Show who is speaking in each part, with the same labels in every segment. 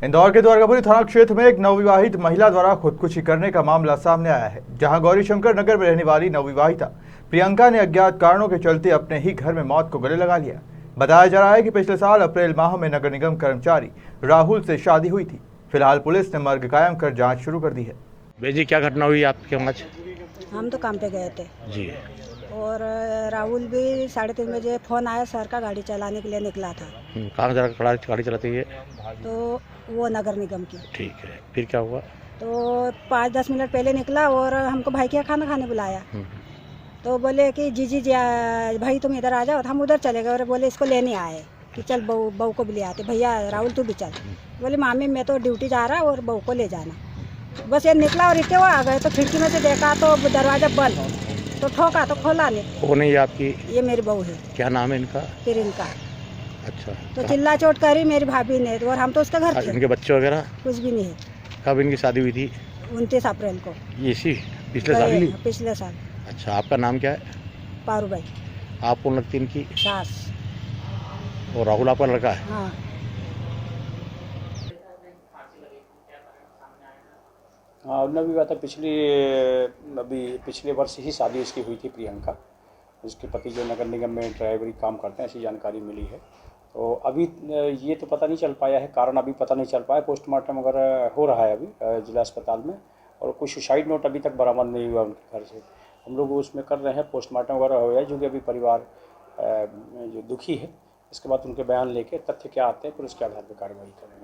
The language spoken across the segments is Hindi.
Speaker 1: इंदौर के द्वारकापुरी थाना क्षेत्र में एक नवविवाहित महिला द्वारा खुदकुशी करने का मामला सामने आया है, जहां गौरीशंकर नगर में रहने वाली नवविवाहिता प्रियंका ने अज्ञात कारणों के चलते अपने ही घर में मौत को गले लगा लिया। बताया जा रहा है कि पिछले साल अप्रैल माह में नगर निगम कर्मचारी राहुल से शादी हुई थी। फिलहाल पुलिस ने मर्ग कायम कर जाँच शुरू कर दी है।
Speaker 2: बेजी, क्या घटना हुई आपके वहाँ?
Speaker 3: हम तो काम पे गए थे
Speaker 2: जी।
Speaker 3: और राहुल भी 3:30 बजे फ़ोन आया, सर का गाड़ी चलाने के लिए निकला था।
Speaker 2: कहाँ जा गाड़ी चलाती है?
Speaker 3: तो वो नगर निगम की।
Speaker 2: ठीक है, फिर क्या हुआ?
Speaker 3: तो 5-10 मिनट पहले निकला और हमको भाई के यहाँ खाना खाने बुलाया। तो बोले कि जी भाई तुम इधर आ जाओ। हम उधर चले गए और बोले इसको लेने आए कि चल बहू को भी ले आते। भैया राहुल तू भी चल। बोले मामी मैं तो ड्यूटी जा रहा और बहू को ले जाना। बस ये निकला और इतने वो आ गए तो खिड़की में से देखा तो दरवाज़ा बंद, तो ठोका तो खोला नहीं।
Speaker 2: कौन है ये आपकी?
Speaker 3: ये मेरी बहू है।
Speaker 2: क्या नाम है इनका?
Speaker 3: प्रियंका।
Speaker 2: अच्छा,
Speaker 3: तो चिल्ला चोट करी मेरी भाभी ने और हम तो उसके घर थे।
Speaker 2: इनके बच्चे वगैरह
Speaker 3: कुछ भी नहीं है।
Speaker 2: कब इनकी शादी हुई थी?
Speaker 3: 29 अप्रैल को।
Speaker 2: ये इसी पिछले साल?
Speaker 3: पिछले साल।
Speaker 2: अच्छा, आपका नाम क्या है?
Speaker 3: पारू भाई।
Speaker 2: आप कौन लगती इनकी?
Speaker 3: सास।
Speaker 2: और राहुल आपका लड़का है?
Speaker 3: हाँ।
Speaker 4: हाँ, नवविवाहिता पिछले वर्ष ही शादी इसकी हुई थी प्रियंका। उसके पति जो नगर निगम में ड्राइवरी काम करते हैं, ऐसी जानकारी मिली है। तो अभी ये तो पता नहीं चल पाया है, कारण अभी पता नहीं चल पाया। पोस्टमार्टम वगैरह हो रहा है अभी जिला अस्पताल में, और कोई सुसाइड नोट अभी तक बरामद नहीं हुआ उनके घर से। हम लोग उसमें कर रहे हैं, पोस्टमार्टम वगैरह हो जाए, जो कि अभी परिवार जो दुखी है, इसके बाद उनके बयान लेके तथ्य क्या आते हैं फिर उसके आधार पर कार्रवाई करेंगे।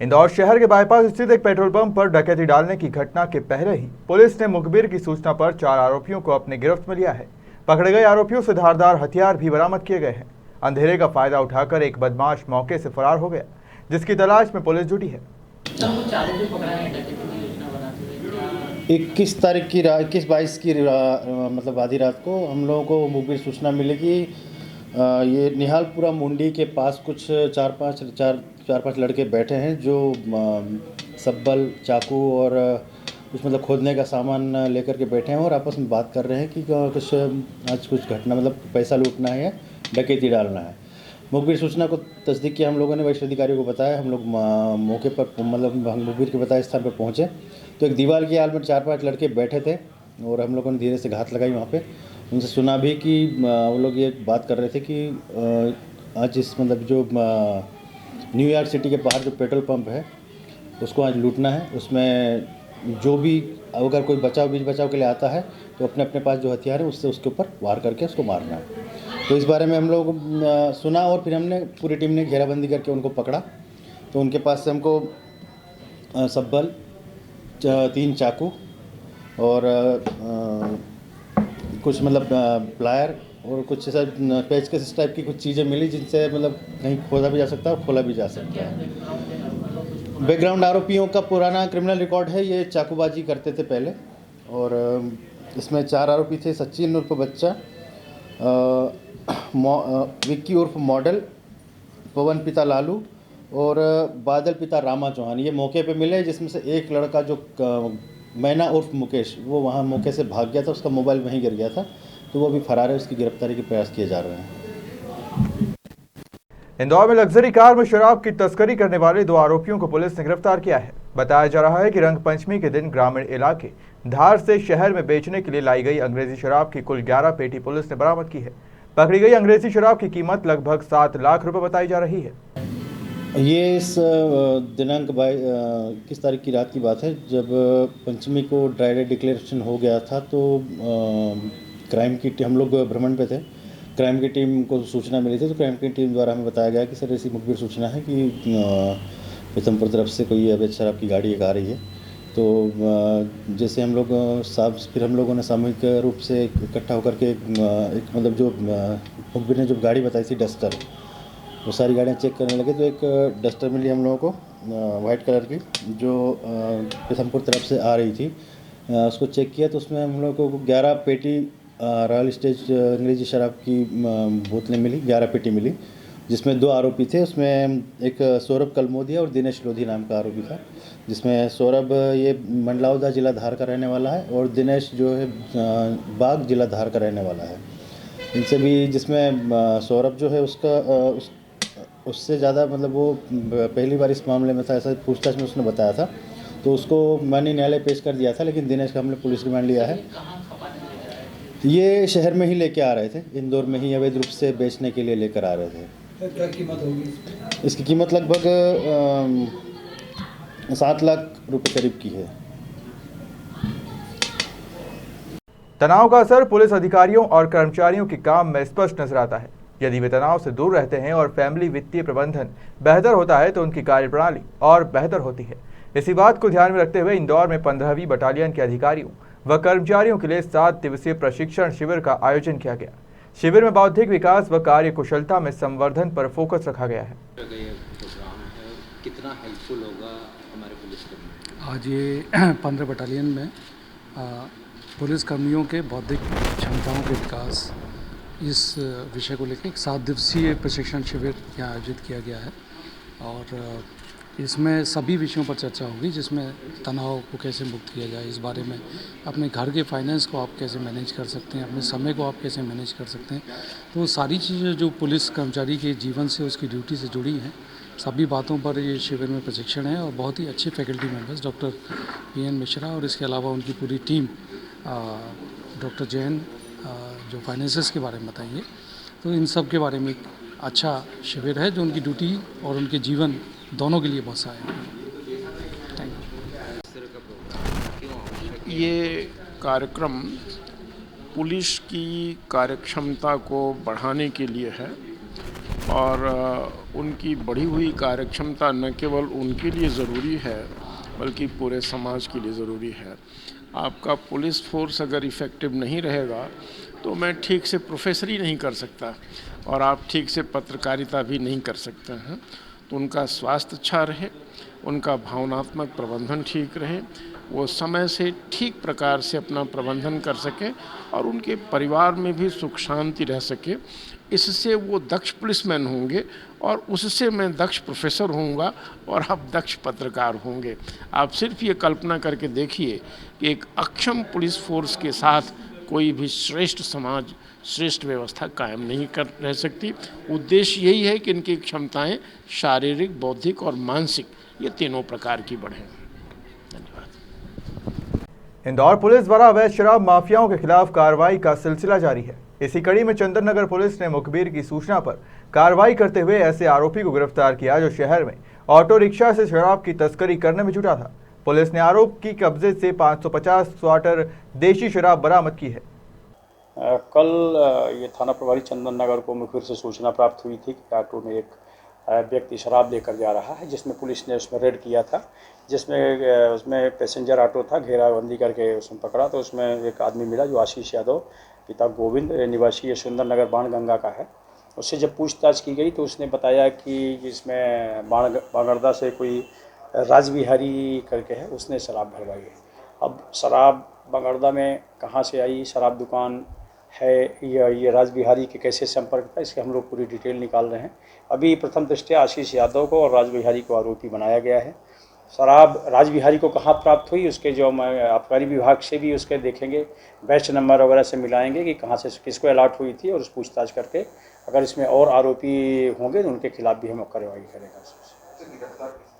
Speaker 1: इंदौर शहर के बाईपास स्थित एक पेट्रोल पंप पर डकैती डालने की घटना के पहले ही पुलिस ने मुखबिर की सूचना पर 4 आरोपियों को अपने गिरफ्त में लिया है। पकड़े गए आरोपियों से धारदार हथियार भी बरामद किए गए हैं। अंधेरे का फायदा उठाकर एक बदमाश मौके से फरार हो गया, जिसकी तलाश में पुलिस जुटी है।
Speaker 5: 21-22 की मतलब आधी रात को हम लोगों को मुखबिर सूचना मिली कि ये निहालपुरा मुंडी के पास कुछ 4-5 लड़के बैठे हैं जो सब्बल, चाकू और कुछ मतलब खोदने का सामान लेकर के बैठे हैं और आपस में बात कर रहे हैं कि कुछ घटना मतलब पैसा लूटना है या डकैती डालना है। मुखबिर सूचना को तस्दीक किया हम लोगों ने, वरिष्ठ अधिकारियों को बताया। हम लोग मौके पर मतलब मुखबिर के बताए स्थान पर पहुँचे तो एक दीवार की आड़ में 4-5 लड़के बैठे थे और हम लोगों ने धीरे से घात लगाई वहाँ पे। उनसे सुना भी कि वो लोग ये बात कर रहे थे कि आज इस मतलब जो न्यूयॉर्क सिटी के बाहर जो पेट्रोल पंप है उसको आज लूटना है। उसमें जो भी अगर कोई बीच बचाव के लिए आता है तो अपने अपने पास जो हथियार है उससे उसके ऊपर वार करके उसको मारना है। तो इस बारे में हम लोग सुना और फिर हमने पूरी टीम ने घेराबंदी करके उनको पकड़ा। तो उनके पास से हमको सब्बल, 3 चाकू और कुछ मतलब प्लायर और कुछ ऐसा पेचकस इस टाइप की कुछ चीज़ें मिली, जिनसे मतलब कहीं खोदा भी जा सकता है और खोला भी जा सकता है। बैकग्राउंड आरोपियों का पुराना क्रिमिनल रिकॉर्ड है, ये चाकूबाजी करते थे पहले। और इसमें 4 आरोपी थे, सचिन उर्फ बच्चा, विक्की उर्फ मॉडल, पवन पिता लालू और बादल पिता रामा चौहान। ये मौके पे मिले, जिसमें से एक लड़का जो मैना उर्फ मुकेश, वो वहाँ मौके से भाग गया था, उसका मोबाइल वहीं गिर गया था, तो वो भी फरार है। उसकी गिरफ्तारी के प्रयास किए जा रहे हैं।
Speaker 1: इंदौर में लग्जरी कार में शराब की तस्करी करने वाले 2 आरोपियों को पुलिस ने गिरफ्तार किया है। बताया जा रहा है कि रंग पंचमी के दिन ग्रामीण इलाके धार से शहर में बेचने के लिए लाई गई अंग्रेजी शराब की कुल 11 पेटी पुलिस ने बरामद की है। पकड़ी गई अंग्रेजी शराब की कीमत लगभग 7 लाख रुपए बताई जा रही है।
Speaker 5: ये इस दिनांक 21 तारीख की रात की बात है, जब पंचमी को ड्राई डे डिक्लेरेशन हो गया था। तो क्राइम की हम लोग भ्रमण पे थे, क्राइम की टीम को सूचना मिली थी। तो क्राइम की टीम द्वारा हमें बताया गया कि सर ऐसी मुखबिर सूचना है कि पीतमपुर तरफ से कोई अवैध शराब की गाड़ी एक आ रही है। तो जैसे हम लोग फिर हम लोगों ने सामूहिक रूप से इकट्ठा होकर के एक मतलब जो मुखबिर ने जो गाड़ी बताई थी डस्टर, वो सारी गाड़ियाँ चेक करने लगे। तो एक डस्टर मिली हम लोगों को वाइट कलर की, जो पीतमपुर तरफ से आ रही थी। उसको चेक किया तो उसमें हम लोगों को 11 पेटी रॉयल स्टेज अंग्रेजी शराब की बोतलें मिली, 11 पेटी मिली, जिसमें 2 आरोपी थे। उसमें एक सौरभ कलमोदिया और दिनेश लोधी नाम का आरोपी था, जिसमें सौरभ ये मंडलावदा जिला धार का रहने वाला है और दिनेश जो है बाग जिला धार का रहने वाला है। इनसे भी जिसमें सौरभ जो है उसका उससे ज़्यादा मतलब वो पहली बार इस मामले में था, ऐसा पूछताछ में उसने बताया था, तो उसको मैंने न्यायालय पेश कर दिया था, लेकिन दिनेश का हमने पुलिस रिमांड लिया है। ये शहर में ही लेके आ रहे थे, इंदौर में ही अवैध रूप से बेचने के लिए लेकर आ रहे थे।
Speaker 6: क्या कीमत होगी?
Speaker 5: इसकी कीमत लगभग 7 लाख रुपए करीब की है।
Speaker 1: तनाव का असर पुलिस अधिकारियों और कर्मचारियों के काम में स्पष्ट नजर आता है। यदि वे तनाव से दूर रहते हैं और फैमिली वित्तीय प्रबंधन बेहतर होता है तो उनकी कार्यप्रणाली और बेहतर होती है। इसी बात को ध्यान में रखते हुए इंदौर में 15वीं बटालियन के अधिकारियों व कर्मचारियों के लिए 7 दिवसीय प्रशिक्षण शिविर का आयोजन किया गया। शिविर में बौद्धिक विकास व कार्य कुशलता में संवर्धन पर फोकस रखा गया है।
Speaker 7: कितना हेल्पफुल होगा हमारे पुलिस कर्मी?
Speaker 6: आज ये 15 बटालियन में पुलिस कर्मियों के बौद्धिक क्षमताओं के विकास, इस विषय को लेकर एक 7 दिवसीय प्रशिक्षण शिविर यहाँ आयोजित किया गया है और इसमें सभी विषयों पर चर्चा होगी, जिसमें तनाव को कैसे मुक्त किया जाए, इस बारे में अपने घर के फाइनेंस को आप कैसे मैनेज कर सकते हैं, अपने समय को आप कैसे मैनेज कर सकते हैं। तो सारी चीज़ें जो पुलिस कर्मचारी के जीवन से, उसकी ड्यूटी से जुड़ी हैं, सभी बातों पर ये शिविर में प्रशिक्षण है और बहुत ही अच्छे faculty members doctor PN Mishra और इसके अलावा उनकी पूरी टीम, डॉक्टर जैन जो फाइनेंसेस के बारे में बताएंगे। तो इन सब के बारे में एक अच्छा शिविर है जो उनकी ड्यूटी और उनके जीवन दोनों के लिए बहुत सहायक है। Thank you.
Speaker 8: ये कार्यक्रम पुलिस की कार्यक्षमता को बढ़ाने के लिए है और उनकी बढ़ी हुई कार्यक्षमता न केवल उनके लिए ज़रूरी है बल्कि पूरे समाज के लिए ज़रूरी है। आपका पुलिस फोर्स अगर इफ़ेक्टिव नहीं रहेगा तो मैं ठीक से प्रोफेसरी नहीं कर सकता और आप ठीक से पत्रकारिता भी नहीं कर सकते हैं। तो उनका स्वास्थ्य अच्छा रहे, उनका भावनात्मक प्रबंधन ठीक रहे, वो समय से ठीक प्रकार से अपना प्रबंधन कर सके और उनके परिवार में भी सुख शांति रह सके। इससे वो दक्ष पुलिसमैन होंगे और उससे मैं दक्ष प्रोफेसर होऊंगा और आप दक्ष पत्रकार होंगे। आप सिर्फ ये कल्पना करके देखिए कि एक अक्षम पुलिस फोर्स के साथ कोई भी श्रेष्ठ समाज, श्रेष्ठ व्यवस्था कायम नहीं कर रह सकती। उद्देश्य यही है कि इनकी क्षमताएं शारीरिक, बौद्धिक और मानसिक, ये तीनों प्रकार की बढ़ें। धन्यवाद।
Speaker 1: इंदौर पुलिस द्वारा अवैध शराब माफियाओं के खिलाफ कार्रवाई का सिलसिला जारी है। इसी कड़ी में चंदन नगर पुलिस ने मुखबिर की सूचना पर कार्रवाई करते हुए ऐसे आरोपी को गिरफ्तार किया जो शहर में ऑटो रिक्शा से शराब की तस्करी करने में जुटा था। पुलिस ने आरोप की कब्जे से 550 क्वार्टर देशी शराब बरामद की है।
Speaker 4: कल ये थाना प्रभारी चंदन नगर को मुखबिर से सूचना प्राप्त हुई थी कि ऑटो में एक व्यक्ति शराब लेकर जा रहा है, जिसमें पुलिस ने उसमें रेड किया था, जिसमें उसमें पैसेंजर ऑटो था, घेराबंदी करके उसमें पकड़ा तो उसमें एक आदमी मिला जो आशीष यादव पिता गोविंद निवासी सुंदर नगर बाणगंगा का है। उससे जब पूछताछ की गई तो उसने बताया कि इसमें बागड़दा से कोई राजबिहारी करके है, उसने शराब भरवाई है। अब शराब बागड़दा में कहाँ से आई, शराब दुकान है या ये राजबिहारी के कैसे संपर्क था, इसके हम लोग पूरी डिटेल निकाल रहे हैं। अभी प्रथम दृष्टया आशीष यादव को और राजबिहारी को आरोपी बनाया गया है। शराब राजबिहारी को कहाँ प्राप्त हुई, उसके जो आबकारी विभाग से भी उसके देखेंगे, बैच नंबर वगैरह से मिलाएंगे कि कहाँ से किसको अलॉट हुई थी, और उस पूछताछ करके अगर इसमें और आरोपी होंगे तो उनके खिलाफ भी हम कार्रवाई करेंगे।